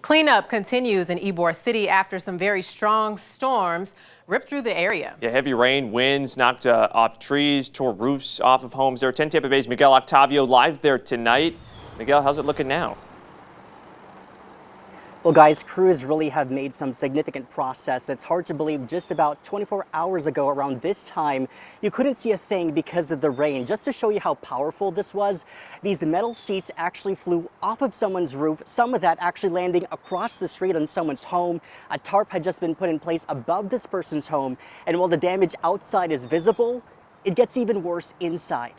Cleanup continues in Ybor City after some very strong storms ripped through the area. Yeah, heavy rain, winds knocked off trees, tore roofs off of homes there. 10 Tampa Bay's Miguel Octavio live there tonight. Miguel, how's it looking now? Well, guys, crews really have made some significant progress. It's hard to believe just about 24 hours ago around this time, you couldn't see a thing because of the rain. Just to show you how powerful this was, these metal sheets actually flew off of someone's roof, some of that actually landing across the street on someone's home. A tarp had just been put in place above this person's home, and while the damage outside is visible, it gets even worse inside.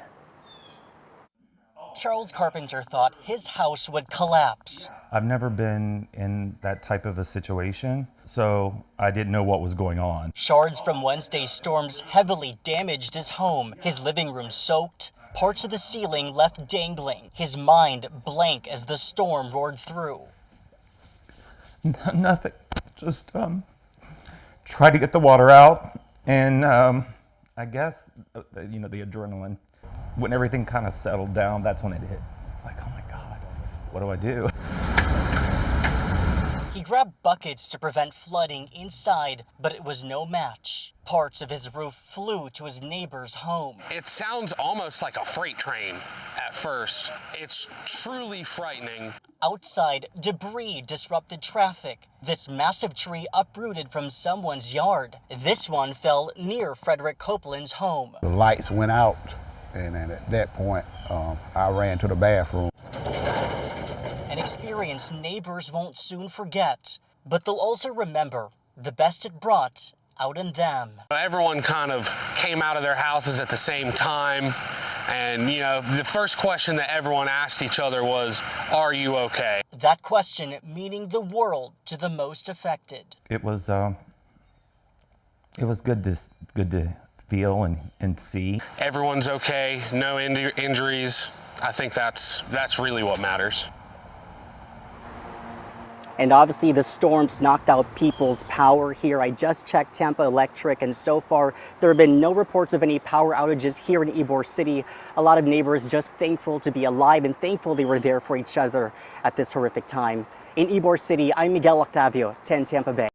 Charles Carpenter thought his house would collapse. I've never been in that type of a situation, so I didn't know what was going on. Shards from Wednesday's storms heavily damaged his home, his living room soaked, parts of the ceiling left dangling, his mind blank as the storm roared through. Nothing, just try to get the water out, and I guess, the adrenaline. When everything kind of settled down, that's when it hit. It's like, oh my God, what do I do? He grabbed buckets to prevent flooding inside, but it was no match. Parts of his roof flew to his neighbor's home. It sounds almost like a freight train at first. It's truly frightening. Outside, debris disrupted traffic. This massive tree uprooted from someone's yard. This one fell near Frederick Copeland's home. The lights went out. And then at that point, I ran to the bathroom. An experience neighbors won't soon forget, but they'll also remember the best it brought out in them. Everyone kind of came out of their houses at the same time. And, the first question that everyone asked each other was, are you okay? That question meaning the world to the most affected. It was good to feel and see. Everyone's okay, no injuries. I think that's really what matters. And obviously the storms knocked out people's power here. I just checked Tampa Electric, and so far there have been no reports of any power outages here in Ybor City. A lot of neighbors just thankful to be alive and thankful they were there for each other at this horrific time. In Ybor City, I'm Miguel Octavio, 10 Tampa Bay.